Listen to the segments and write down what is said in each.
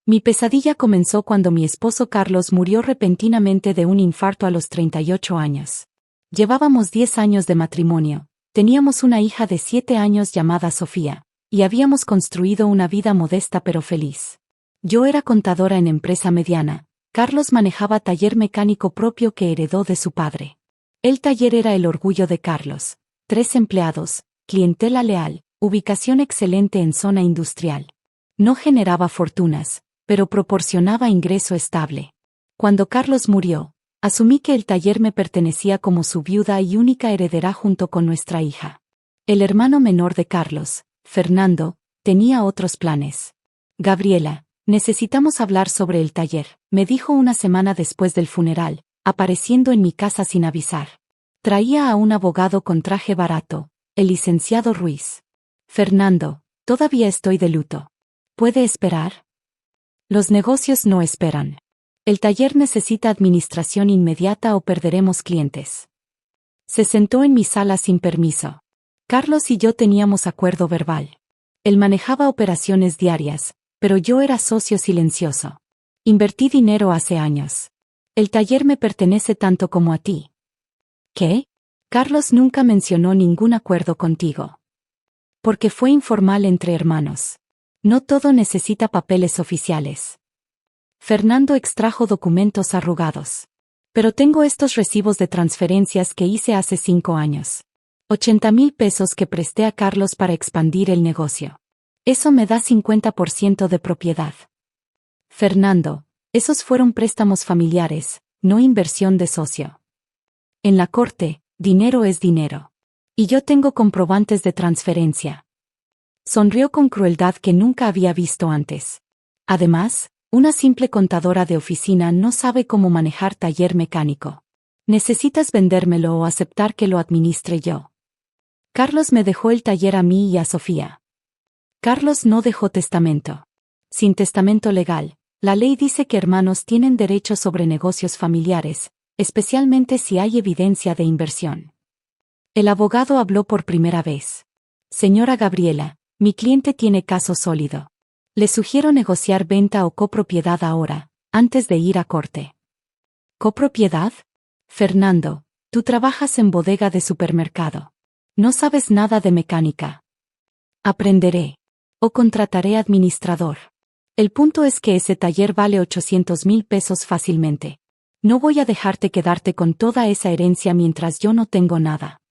Mi pesadilla comenzó cuando mi esposo Carlos murió repentinamente de un infarto a los 38 años. Llevábamos 10 años de matrimonio, teníamos una hija de 7 años llamada Sofía, y habíamos construido una vida modesta pero feliz. Yo era contadora en empresa mediana, Carlos manejaba taller mecánico propio que heredó de su padre. El taller era el orgullo de Carlos, 3 empleados, clientela leal, ubicación excelente en zona industrial. No generaba fortunas, pero proporcionaba ingreso estable. Cuando Carlos murió, asumí que el taller me pertenecía como su viuda y única heredera junto con nuestra hija. El hermano menor de Carlos, Fernando, tenía otros planes. Gabriela, necesitamos hablar sobre el taller, me dijo una semana después del funeral, apareciendo en mi casa sin avisar. Traía a un abogado con traje barato, el licenciado Ruiz. Fernando, todavía estoy de luto. ¿Puede esperar? Los negocios no esperan. El taller necesita administración inmediata o perderemos clientes. Se sentó en mi sala sin permiso. Carlos y yo teníamos acuerdo verbal. Él manejaba operaciones diarias, pero yo era socio silencioso. Invertí dinero hace años. El taller me pertenece tanto como a ti. ¿Qué? Carlos nunca mencionó ningún acuerdo contigo. Porque fue informal entre hermanos. No todo necesita papeles oficiales. Fernando extrajo documentos arrugados. Pero tengo estos recibos de transferencias que hice hace 5 años. 80,000 pesos que presté a Carlos para expandir el negocio. Eso me da 50% de propiedad. Fernando, esos fueron préstamos familiares, no inversión de socio. En la corte, dinero es dinero. Y yo tengo comprobantes de transferencia. Sonrió con crueldad que nunca había visto antes. Además, una simple contadora de oficina no sabe cómo manejar taller mecánico. Necesitas vendérmelo o aceptar que lo administre yo. Carlos me dejó el taller a mí y a Sofía. Carlos no dejó testamento. Sin testamento legal, la ley dice que hermanos tienen derecho sobre negocios familiares, especialmente si hay evidencia de inversión. El abogado habló por primera vez. Señora Gabriela, mi cliente tiene caso sólido. Le sugiero negociar venta o copropiedad ahora, antes de ir a corte. ¿Copropiedad? Fernando, tú trabajas en bodega de supermercado. No sabes nada de mecánica. Aprenderé. O contrataré administrador. El punto es que ese taller vale 800,000 pesos fácilmente. No voy a dejarte quedarte con toda esa herencia mientras yo no tengo nada.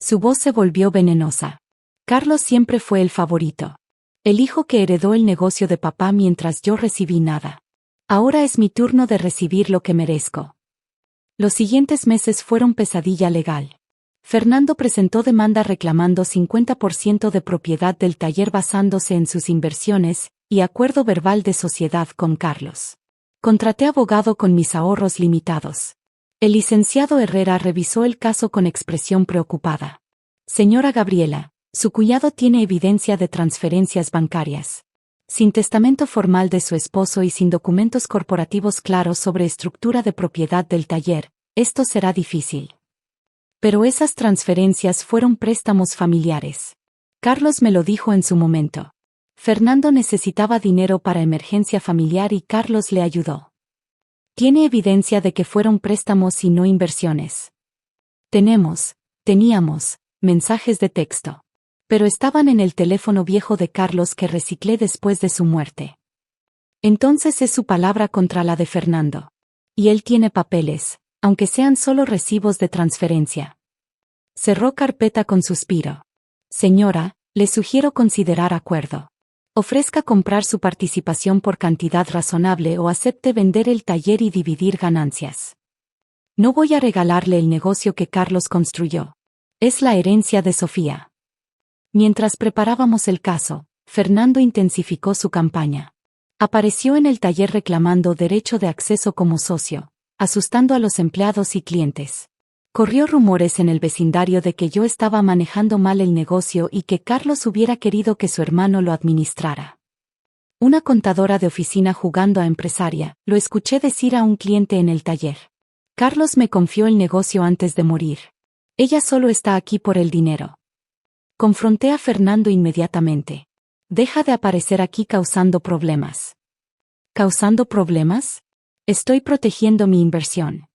Su voz se volvió venenosa. Carlos siempre fue el favorito. El hijo que heredó el negocio de papá mientras yo recibí nada. Ahora es mi turno de recibir lo que merezco. Los siguientes meses fueron pesadilla legal. Fernando presentó demanda reclamando 50% de propiedad del taller basándose en sus inversiones, y acuerdo verbal de sociedad con Carlos. Contraté abogado con mis ahorros limitados. El licenciado Herrera revisó el caso con expresión preocupada. Señora Gabriela, su cuñado tiene evidencia de transferencias bancarias. Sin testamento formal de su esposo y sin documentos corporativos claros sobre estructura de propiedad del taller, esto será difícil. Pero esas transferencias fueron préstamos familiares. Carlos me lo dijo en su momento. Fernando necesitaba dinero para emergencia familiar y Carlos le ayudó. Tiene evidencia de que fueron préstamos y no inversiones. Teníamos, mensajes de texto. Pero estaban en el teléfono viejo de Carlos que reciclé después de su muerte. Entonces es su palabra contra la de Fernando. Y él tiene papeles, aunque sean solo recibos de transferencia. Cerró carpeta con suspiro. Señora, le sugiero considerar acuerdo. Ofrezca comprar su participación por cantidad razonable o acepte vender el taller y dividir ganancias. No voy a regalarle el negocio que Carlos construyó. Es la herencia de Sofía. Mientras preparábamos el caso, Fernando intensificó su campaña. Apareció en el taller reclamando derecho de acceso como socio, asustando a los empleados y clientes. Corrió rumores en el vecindario de que yo estaba manejando mal el negocio y que Carlos hubiera querido que su hermano lo administrara. Una contadora de oficina jugando a empresaria, lo escuché decir a un cliente en el taller. Carlos me confió el negocio antes de morir. Ella solo está aquí por el dinero. Confronté a Fernando inmediatamente. Deja de aparecer aquí causando problemas. ¿Causando problemas? Estoy protegiendo mi inversión.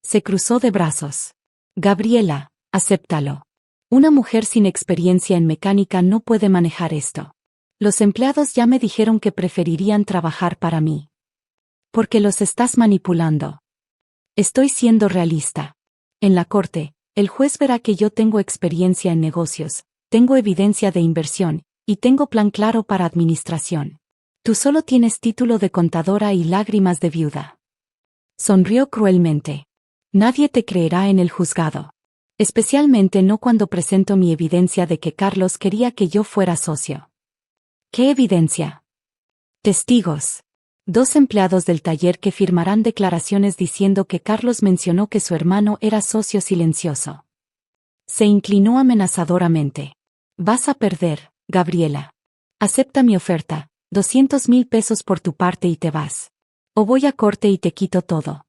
Se cruzó de brazos. Gabriela, acéptalo. Una mujer sin experiencia en mecánica no puede manejar esto. Los empleados ya me dijeron que preferirían trabajar para mí. Porque los estás manipulando. Estoy siendo realista. En la corte, el juez verá que yo tengo experiencia en negocios, tengo evidencia de inversión, y tengo plan claro para administración. Tú solo tienes título de contadora y lágrimas de viuda. Sonrió cruelmente. Nadie te creerá en el juzgado. Especialmente no cuando presento mi evidencia de que Carlos quería que yo fuera socio. ¿Qué evidencia? Testigos. 2 empleados del taller que firmarán declaraciones diciendo que Carlos mencionó que su hermano era socio silencioso. Se inclinó amenazadoramente. Vas a perder, Gabriela. Acepta mi oferta, 200,000 pesos por tu parte y te vas. O voy a corte y te quito todo.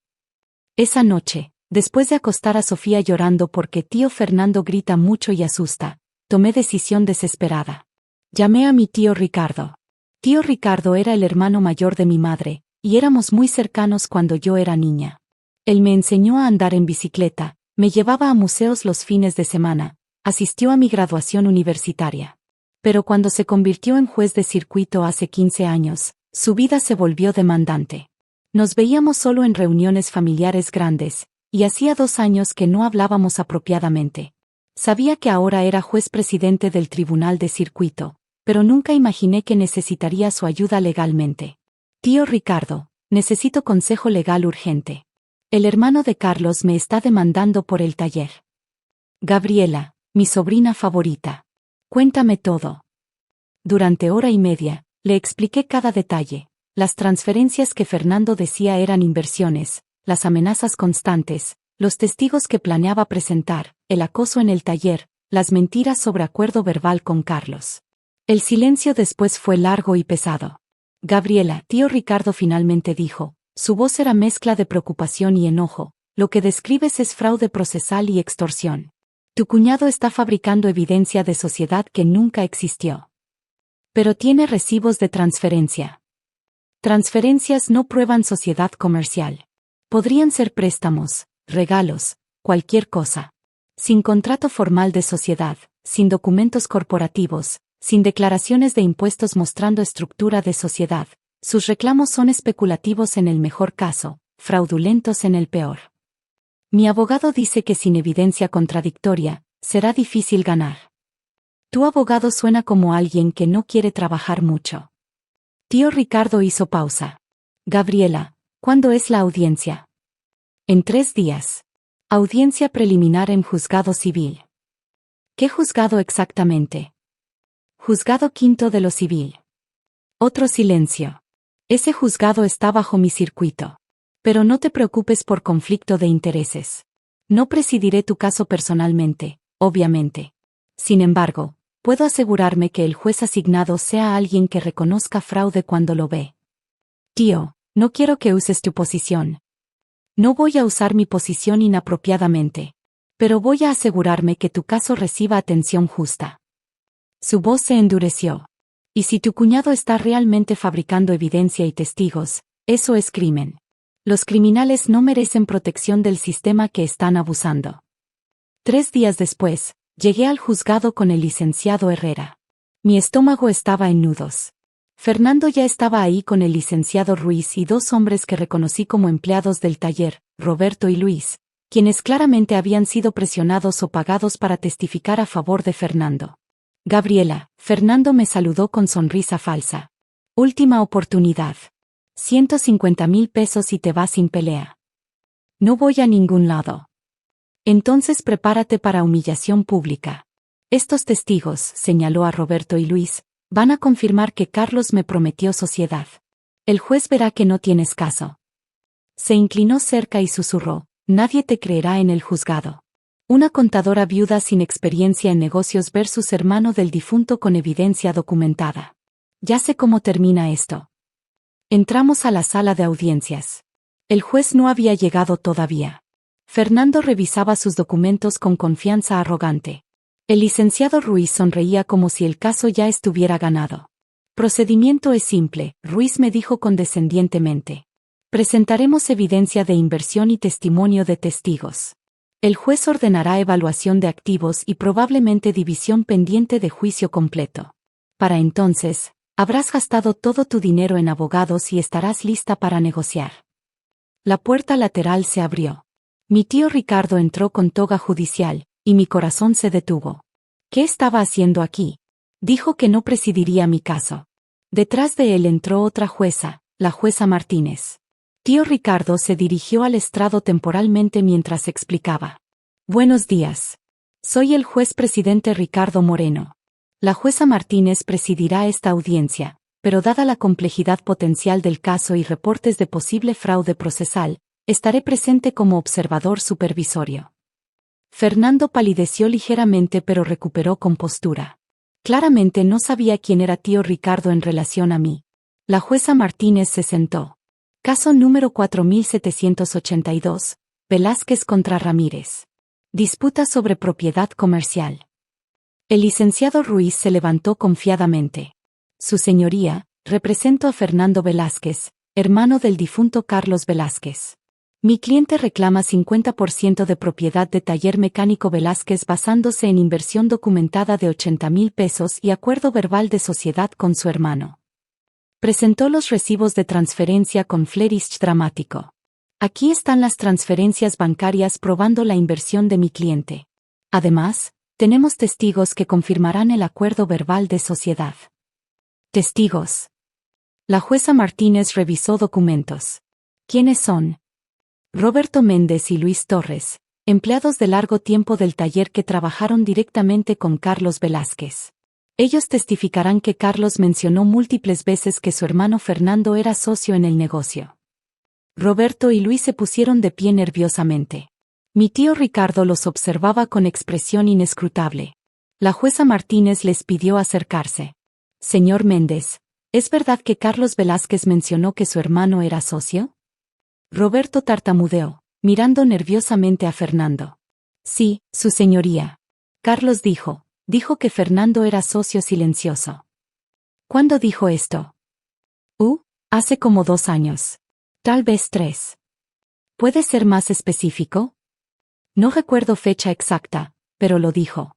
Esa noche, después de acostar a Sofía llorando porque tío Fernando grita mucho y asusta, tomé decisión desesperada. Llamé a mi tío Ricardo. Tío Ricardo era el hermano mayor de mi madre, y éramos muy cercanos cuando yo era niña. Él me enseñó a andar en bicicleta, me llevaba a museos los fines de semana, asistió a mi graduación universitaria. Pero cuando se convirtió en juez de circuito hace 15 años, su vida se volvió demandante. Nos veíamos solo en reuniones familiares grandes, y hacía 2 años que no hablábamos apropiadamente. Sabía que ahora era juez presidente del tribunal de circuito, pero nunca imaginé que necesitaría su ayuda legalmente. Tío Ricardo, necesito consejo legal urgente. El hermano de Carlos me está demandando por el taller. Gabriela, mi sobrina favorita. Cuéntame todo. Durante hora y media, le expliqué cada detalle. Las transferencias que Fernando decía eran inversiones, las amenazas constantes, los testigos que planeaba presentar, el acoso en el taller, las mentiras sobre acuerdo verbal con Carlos. El silencio después fue largo y pesado. Gabriela, tío Ricardo finalmente dijo, su voz era mezcla de preocupación y enojo, lo que describes es fraude procesal y extorsión. Tu cuñado está fabricando evidencia de sociedad que nunca existió. Pero tiene recibos de transferencia. Transferencias no prueban sociedad comercial. Podrían ser préstamos, regalos, cualquier cosa. Sin contrato formal de sociedad, sin documentos corporativos, sin declaraciones de impuestos mostrando estructura de sociedad, sus reclamos son especulativos en el mejor caso, fraudulentos en el peor. Mi abogado dice que sin evidencia contradictoria, será difícil ganar. Tu abogado suena como alguien que no quiere trabajar mucho. Tío Ricardo hizo pausa. Gabriela, ¿cuándo es la audiencia? En 3 días. Audiencia preliminar en juzgado civil. ¿Qué juzgado exactamente? Juzgado quinto de lo civil. Otro silencio. Ese juzgado está bajo mi circuito. Pero no te preocupes por conflicto de intereses. No presidiré tu caso personalmente, obviamente. Sin embargo, puedo asegurarme que el juez asignado sea alguien que reconozca fraude cuando lo ve. Tío, no quiero que uses tu posición. No voy a usar mi posición inapropiadamente. Pero voy a asegurarme que tu caso reciba atención justa. Su voz se endureció. Y si tu cuñado está realmente fabricando evidencia y testigos, eso es crimen. Los criminales no merecen protección del sistema que están abusando. 3 días después, llegué al juzgado con el licenciado Herrera. Mi estómago estaba en nudos. Fernando ya estaba ahí con el licenciado Ruiz y 2 hombres que reconocí como empleados del taller, Roberto y Luis, quienes claramente habían sido presionados o pagados para testificar a favor de Fernando. Gabriela, Fernando me saludó con sonrisa falsa. Última oportunidad. 150,000 pesos y te vas sin pelea. No voy a ningún lado. Entonces prepárate para humillación pública. Estos testigos, señaló a Roberto y Luis, van a confirmar que Carlos me prometió sociedad. El juez verá que no tienes caso. Se inclinó cerca y susurró, nadie te creerá en el juzgado. Una contadora viuda sin experiencia en negocios versus hermano del difunto con evidencia documentada. Ya sé cómo termina esto. Entramos a la sala de audiencias. El juez no había llegado todavía. Fernando revisaba sus documentos con confianza arrogante. El licenciado Ruiz sonreía como si el caso ya estuviera ganado. Procedimiento es simple, Ruiz me dijo condescendientemente. Presentaremos evidencia de inversión y testimonio de testigos. El juez ordenará evaluación de activos y probablemente división pendiente de juicio completo. Para entonces, habrás gastado todo tu dinero en abogados y estarás lista para negociar. La puerta lateral se abrió. Mi tío Ricardo entró con toga judicial, y mi corazón se detuvo. ¿Qué estaba haciendo aquí? Dijo que no presidiría mi caso. Detrás de él entró otra jueza, la jueza Martínez. Tío Ricardo se dirigió al estrado temporalmente mientras explicaba. Buenos días. Soy el juez presidente Ricardo Moreno. La jueza Martínez presidirá esta audiencia, pero dada la complejidad potencial del caso y reportes de posible fraude procesal, estaré presente como observador supervisorio. Fernando palideció ligeramente pero recuperó compostura. Claramente no sabía quién era tío Ricardo en relación a mí. La jueza Martínez se sentó. Caso número 4782, Velázquez contra Ramírez. Disputa sobre propiedad comercial. El licenciado Ruiz se levantó confiadamente. Su señoría, represento a Fernando Velázquez, hermano del difunto Carlos Velázquez. Mi cliente reclama 50% de propiedad de Taller Mecánico Velázquez basándose en inversión documentada de 80,000 pesos y acuerdo verbal de sociedad con su hermano. Presentó los recibos de transferencia con flourish dramático. Aquí están las transferencias bancarias probando la inversión de mi cliente. Además, tenemos testigos que confirmarán el acuerdo verbal de sociedad. Testigos. La jueza Martínez revisó documentos. ¿Quiénes son? Roberto Méndez y Luis Torres, empleados de largo tiempo del taller que trabajaron directamente con Carlos Velázquez. Ellos testificarán que Carlos mencionó múltiples veces que su hermano Fernando era socio en el negocio. Roberto y Luis se pusieron de pie nerviosamente. Mi tío Ricardo los observaba con expresión inescrutable. La jueza Martínez les pidió acercarse. Señor Méndez, ¿es verdad que Carlos Velázquez mencionó que su hermano era socio? Roberto tartamudeó, mirando nerviosamente a Fernando. Sí, su señoría. Carlos dijo que Fernando era socio silencioso. ¿Cuándo dijo esto? Hace como 2 años. Tal vez 3. ¿Puede ser más específico? No recuerdo fecha exacta, pero lo dijo.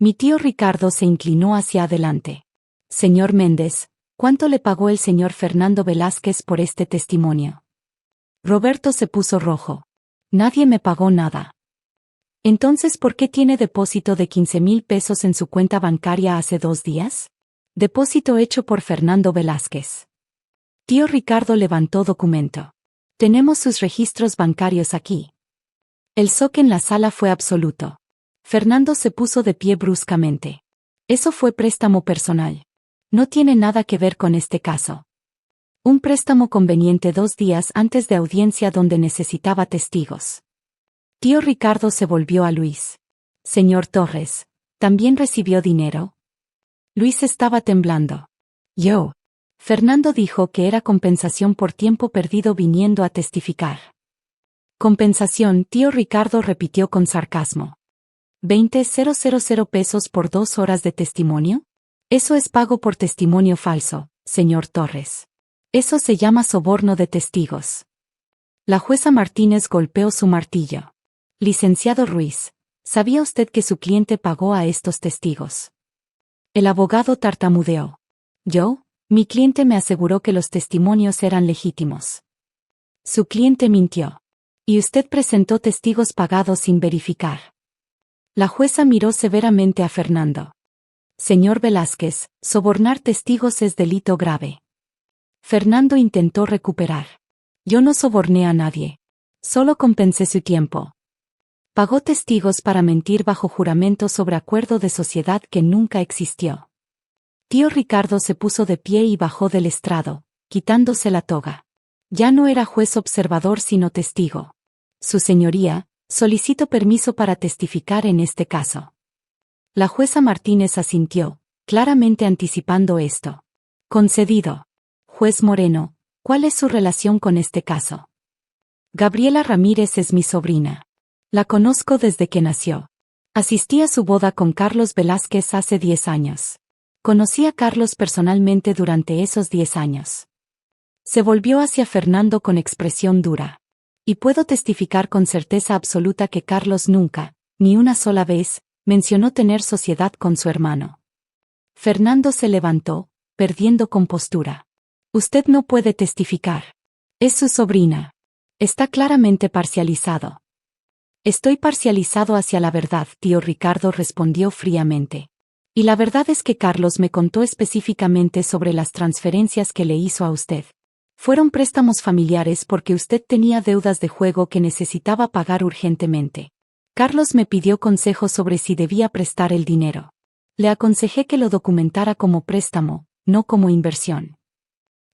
Mi tío Ricardo se inclinó hacia adelante. Señor Méndez, ¿cuánto le pagó el señor Fernando Velázquez por este testimonio? Roberto se puso rojo. Nadie me pagó nada. Entonces, ¿por qué tiene depósito de 15,000 pesos en su cuenta bancaria hace 2 días? Depósito hecho por Fernando Velázquez. Tío Ricardo levantó documento. Tenemos sus registros bancarios aquí. El shock en la sala fue absoluto. Fernando se puso de pie bruscamente. Eso fue préstamo personal. No tiene nada que ver con este caso. Un préstamo conveniente 2 días antes de audiencia donde necesitaba testigos. Tío Ricardo se volvió a Luis. Señor Torres, ¿también recibió dinero? Luis estaba temblando. Fernando dijo que era compensación por tiempo perdido viniendo a testificar. Compensación, tío Ricardo repitió con sarcasmo. ¿20,000 pesos por 2 horas de testimonio? Eso es pago por testimonio falso, señor Torres. Eso se llama soborno de testigos. La jueza Martínez golpeó su martillo. Licenciado Ruiz, ¿sabía usted que su cliente pagó a estos testigos? El abogado tartamudeó. Mi cliente me aseguró que los testimonios eran legítimos. Su cliente mintió. Y usted presentó testigos pagados sin verificar. La jueza miró severamente a Fernando. Señor Velázquez, sobornar testigos es delito grave. Fernando intentó recuperar. Yo no soborné a nadie. Solo compensé su tiempo. Pagó testigos para mentir bajo juramento sobre acuerdo de sociedad que nunca existió. Tío Ricardo se puso de pie y bajó del estrado, quitándose la toga. Ya no era juez observador sino testigo. Su señoría, solicito permiso para testificar en este caso. La jueza Martínez asintió, claramente anticipando esto. Concedido. Juez Moreno, ¿cuál es su relación con este caso? Gabriela Ramírez es mi sobrina. La conozco desde que nació. Asistí a su boda con Carlos Velázquez hace 10 años. Conocí a Carlos personalmente durante esos 10 años. Se volvió hacia Fernando con expresión dura. Y puedo testificar con certeza absoluta que Carlos nunca, ni una sola vez, mencionó tener sociedad con su hermano. Fernando se levantó, perdiendo compostura. Usted no puede testificar. Es su sobrina. Está claramente parcializado. Estoy parcializado hacia la verdad, tío Ricardo respondió fríamente. Y la verdad es que Carlos me contó específicamente sobre las transferencias que le hizo a usted. Fueron préstamos familiares porque usted tenía deudas de juego que necesitaba pagar urgentemente. Carlos me pidió consejos sobre si debía prestar el dinero. Le aconsejé que lo documentara como préstamo, no como inversión.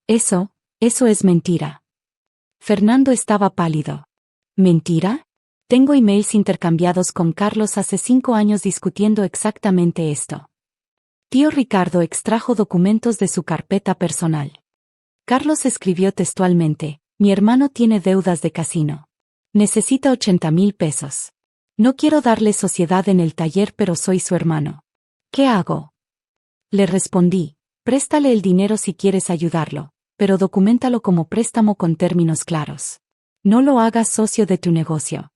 Eso es mentira. Fernando estaba pálido. ¿Mentira? Tengo emails intercambiados con Carlos hace 5 años discutiendo exactamente esto. Tío Ricardo extrajo documentos de su carpeta personal. Carlos escribió textualmente: mi hermano tiene deudas de casino. Necesita 80,000 pesos. No quiero darle sociedad en el taller, pero soy su hermano. ¿Qué hago? Le respondí: préstale el dinero si quieres ayudarlo, pero documéntalo como préstamo con términos claros. No lo hagas socio de tu negocio.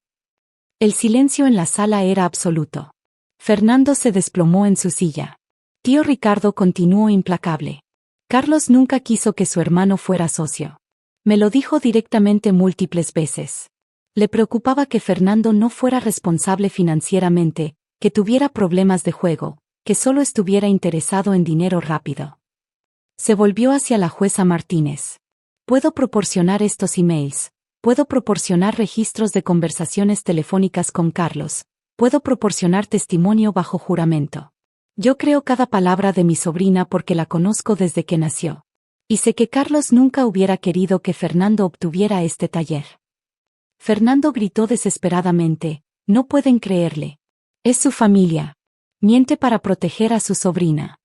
El silencio en la sala era absoluto. Fernando se desplomó en su silla. Tío Ricardo continuó implacable. Carlos nunca quiso que su hermano fuera socio. Me lo dijo directamente múltiples veces. Le preocupaba que Fernando no fuera responsable financieramente, que tuviera problemas de juego, que solo estuviera interesado en dinero rápido. Se volvió hacia la jueza Martínez. Puedo proporcionar estos emails. Puedo proporcionar registros de conversaciones telefónicas con Carlos. Puedo proporcionar testimonio bajo juramento. Yo creo cada palabra de mi sobrina porque la conozco desde que nació. Y sé que Carlos nunca hubiera querido que Fernando obtuviera este taller. Fernando gritó desesperadamente: no pueden creerle. Es su familia. Miente para proteger a su sobrina.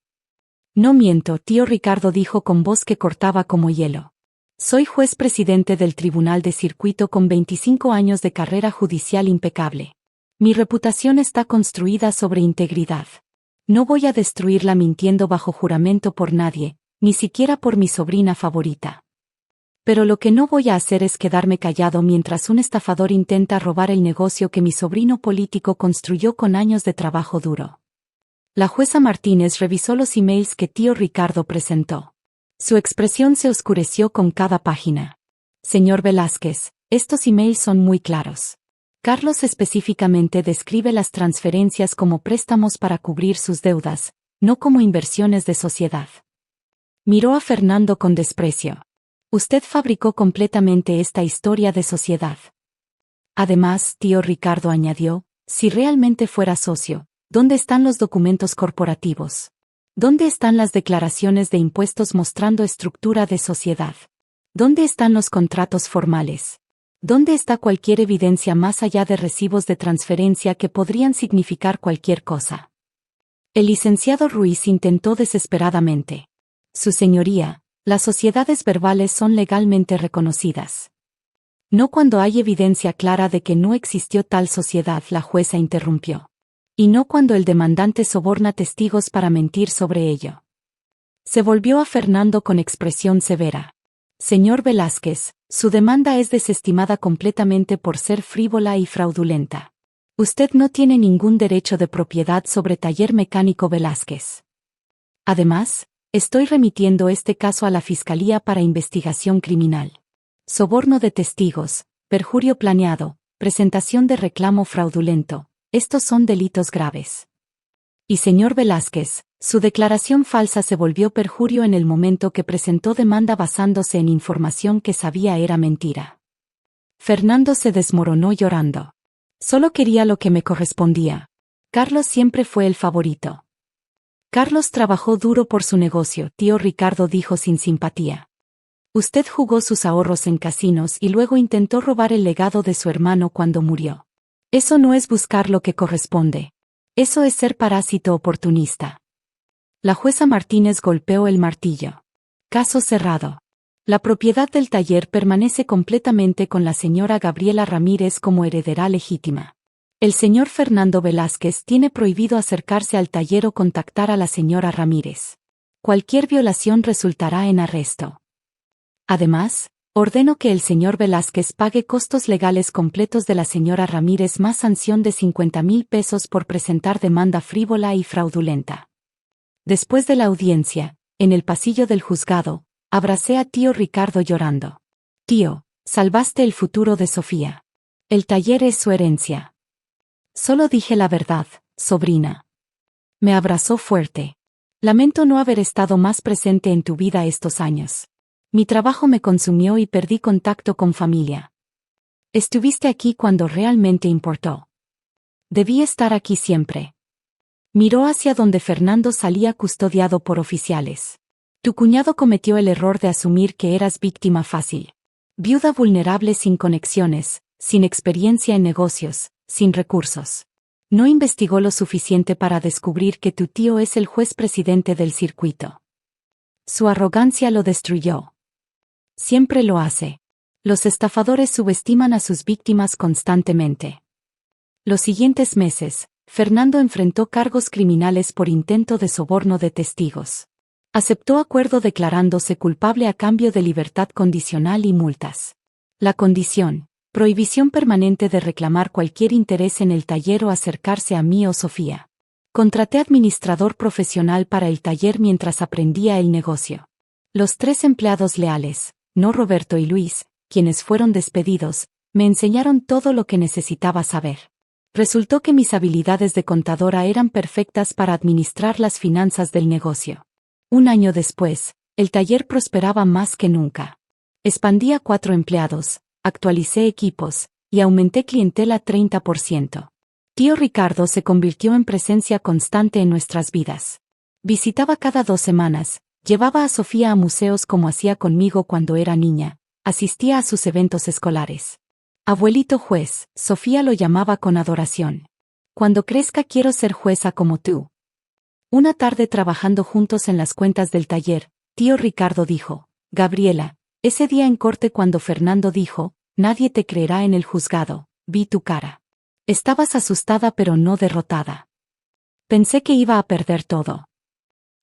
No miento, tío Ricardo dijo con voz que cortaba como hielo. Soy juez presidente del Tribunal de Circuito con 25 años de carrera judicial impecable. Mi reputación está construida sobre integridad. No voy a destruirla mintiendo bajo juramento por nadie, ni siquiera por mi sobrina favorita. Pero lo que no voy a hacer es quedarme callado mientras un estafador intenta robar el negocio que mi sobrino político construyó con años de trabajo duro. La jueza Martínez revisó los emails que tío Ricardo presentó. Su expresión se oscureció con cada página. Señor Velázquez, estos emails son muy claros. Carlos específicamente describe las transferencias como préstamos para cubrir sus deudas, no como inversiones de sociedad. Miró a Fernando con desprecio. Usted fabricó completamente esta historia de sociedad. Además, tío Ricardo añadió, si realmente fuera socio, ¿dónde están los documentos corporativos? ¿Dónde están las declaraciones de impuestos mostrando estructura de sociedad? ¿Dónde están los contratos formales? ¿Dónde está cualquier evidencia más allá de recibos de transferencia que podrían significar cualquier cosa? El licenciado Ruiz intentó desesperadamente. Su señoría, las sociedades verbales son legalmente reconocidas. No cuando hay evidencia clara de que no existió tal sociedad, la jueza interrumpió. Y no cuando el demandante soborna testigos para mentir sobre ello. Se volvió a Fernando con expresión severa. Señor Velázquez, su demanda es desestimada completamente por ser frívola y fraudulenta. Usted no tiene ningún derecho de propiedad sobre Taller Mecánico Velázquez. Además, estoy remitiendo este caso a la Fiscalía para investigación criminal. Soborno de testigos, perjurio planeado, presentación de reclamo fraudulento, estos son delitos graves. Y señor Velázquez, su declaración falsa se volvió perjurio en el momento que presentó demanda basándose en información que sabía era mentira. Fernando se desmoronó llorando. Solo quería lo que me correspondía. Carlos siempre fue el favorito. Carlos trabajó duro por su negocio, tío Ricardo dijo sin simpatía. Usted jugó sus ahorros en casinos y luego intentó robar el legado de su hermano cuando murió. Eso no es buscar lo que corresponde. Eso es ser parásito oportunista. La jueza Martínez golpeó el martillo. Caso cerrado. La propiedad del taller permanece completamente con la señora Gabriela Ramírez como heredera legítima. El señor Fernando Velázquez tiene prohibido acercarse al taller o contactar a la señora Ramírez. Cualquier violación resultará en arresto. Además, ordeno que el señor Velázquez pague costos legales completos de la señora Ramírez más sanción de 50,000 pesos por presentar demanda frívola y fraudulenta. Después de la audiencia, en el pasillo del juzgado, abracé a tío Ricardo llorando. Tío, salvaste el futuro de Sofía. El taller es su herencia. Solo dije la verdad, sobrina. Me abrazó fuerte. Lamento no haber estado más presente en tu vida estos años. Mi trabajo me consumió y perdí contacto con familia. Estuviste aquí cuando realmente importó. Debí estar aquí siempre. Miró hacia donde Fernando salía custodiado por oficiales. Tu cuñado cometió el error de asumir que eras víctima fácil. Viuda vulnerable sin conexiones, sin experiencia en negocios, sin recursos. No investigó lo suficiente para descubrir que tu tío es el juez presidente del circuito. Su arrogancia lo destruyó. Siempre lo hace. Los estafadores subestiman a sus víctimas constantemente. Los siguientes meses, Fernando enfrentó cargos criminales por intento de soborno de testigos. Aceptó acuerdo declarándose culpable a cambio de libertad condicional y multas. La condición: prohibición permanente de reclamar cualquier interés en el taller o acercarse a mí o Sofía. Contraté administrador profesional para el taller mientras aprendía el negocio. Los 3 empleados leales, no Roberto y Luis, quienes fueron despedidos, me enseñaron todo lo que necesitaba saber. Resultó que mis habilidades de contadora eran perfectas para administrar las finanzas del negocio. Un año después, el taller prosperaba más que nunca. Expandí a 4 empleados, actualicé equipos, y aumenté clientela 30%. Tío Ricardo se convirtió en presencia constante en nuestras vidas. Visitaba cada 2 semanas, llevaba a Sofía a museos como hacía conmigo cuando era niña, asistía a sus eventos escolares. Abuelito juez, Sofía lo llamaba con adoración. Cuando crezca quiero ser jueza como tú. Una tarde trabajando juntos en las cuentas del taller, tío Ricardo dijo: Gabriela, ese día en corte cuando Fernando dijo, nadie te creerá en el juzgado, vi tu cara. Estabas asustada pero no derrotada. Pensé que iba a perder todo.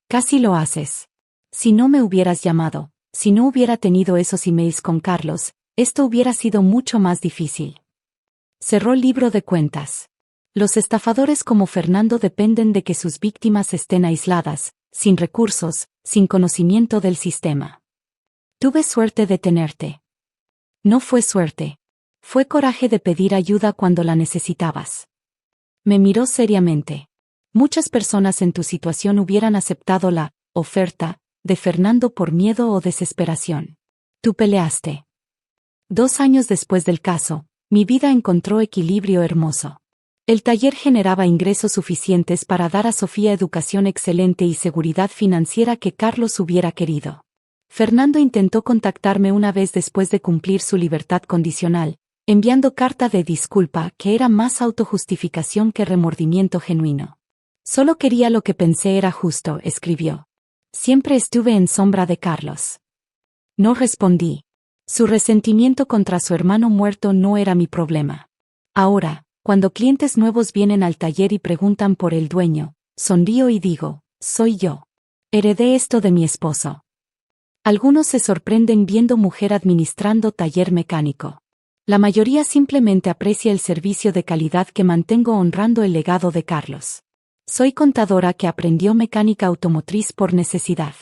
Casi lo haces. Si no me hubieras llamado, si no hubiera tenido esos emails con Carlos, esto hubiera sido mucho más difícil. Cerró el libro de cuentas. Los estafadores como Fernando dependen de que sus víctimas estén aisladas, sin recursos, sin conocimiento del sistema. Tuve suerte de tenerte. No fue suerte. Fue coraje de pedir ayuda cuando la necesitabas. Me miró seriamente. Muchas personas en tu situación hubieran aceptado la oferta de Fernando por miedo o desesperación. Tú peleaste. 2 años después del caso, mi vida encontró equilibrio hermoso. El taller generaba ingresos suficientes para dar a Sofía educación excelente y seguridad financiera que Carlos hubiera querido. Fernando intentó contactarme una vez después de cumplir su libertad condicional, enviando carta de disculpa que era más autojustificación que remordimiento genuino. Solo quería lo que pensé era justo, escribió. Siempre estuve en sombra de Carlos. No respondí. Su resentimiento contra su hermano muerto no era mi problema. Ahora, cuando clientes nuevos vienen al taller y preguntan por el dueño, sonrío y digo, soy yo. Heredé esto de mi esposo. Algunos se sorprenden viendo mujer administrando taller mecánico. La mayoría simplemente aprecia el servicio de calidad que mantengo honrando el legado de Carlos. Soy contadora que aprendió mecánica automotriz por necesidad.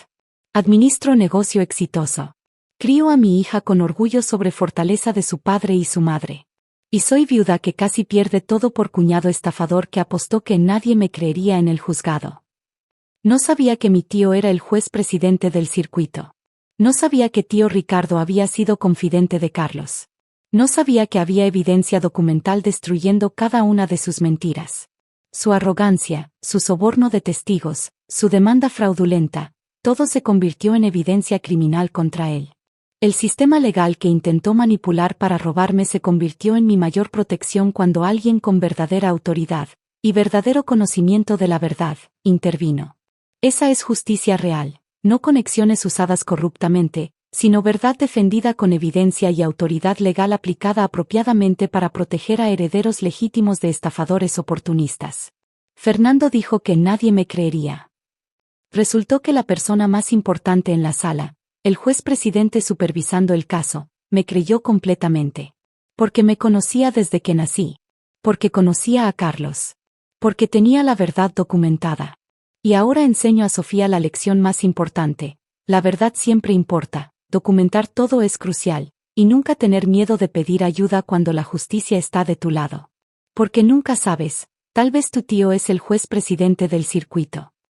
Administro negocio exitoso. Crío a mi hija con orgullo sobre fortaleza de su padre y su madre. Y soy viuda que casi pierde todo por cuñado estafador que apostó que nadie me creería en el juzgado. No sabía que mi tío era el juez presidente del circuito. No sabía que tío Ricardo había sido confidente de Carlos. No sabía que había evidencia documental destruyendo cada una de sus mentiras. Su arrogancia, su soborno de testigos, su demanda fraudulenta, todo se convirtió en evidencia criminal contra él. El sistema legal que intentó manipular para robarme se convirtió en mi mayor protección cuando alguien con verdadera autoridad y verdadero conocimiento de la verdad intervino. Esa es justicia real, no conexiones usadas corruptamente, sino verdad defendida con evidencia y autoridad legal aplicada apropiadamente para proteger a herederos legítimos de estafadores oportunistas. Fernando dijo que nadie me creería. Resultó que la persona más importante en la sala, el juez presidente supervisando el caso, me creyó completamente. Porque me conocía desde que nací. Porque conocía a Carlos. Porque tenía la verdad documentada. Y ahora enseño a Sofía la lección más importante. La verdad siempre importa, documentar todo es crucial, y nunca tener miedo de pedir ayuda cuando la justicia está de tu lado. Porque nunca sabes, tal vez tu tío es el juez presidente del circuito.